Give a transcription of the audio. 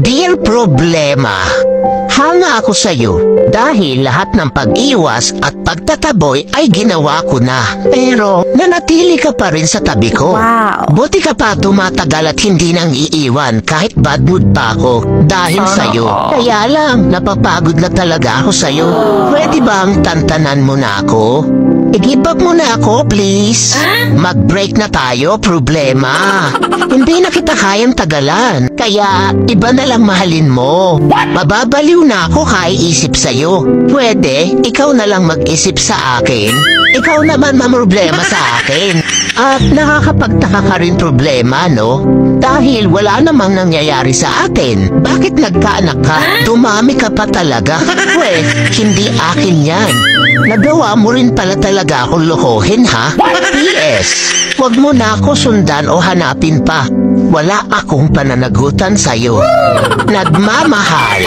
Dear Problema, hanga ako sa'yo dahil lahat ng pag-iwas at pagtataboy ay ginawa ko na. Pero nanatili ka pa rin sa tabi ko. Wow. Buti ka pa tumatagal at hindi nang iiwan kahit bad mood pa ako dahil sa'yo. Kaya lang, napapagod na talaga ako sa'yo. Pwede bang tantanan mo na ako? I-give up mo na ako, please. Mag-break na tayo, problema. Hindi na kita kayang tagalan. Kaya, iba na lang mahalin mo. Mababaliw na ako kaiisip sa'yo. Pwede, ikaw na lang mag-isip sa akin. Ikaw naman mamroblema sa akin. At nakakapagtaka ka rin problema, no? Dahil wala namang nangyayari sa atin. Bakit nagkaanak ka? Dumami ka pa talaga. Hindi akin yan. Nagawa mo rin pala talaga akong lokohin, ha? P.S. Huwag mo na ako sundan o hanapin pa. Wala akong pananagutan sa'yo. Nagmamahal.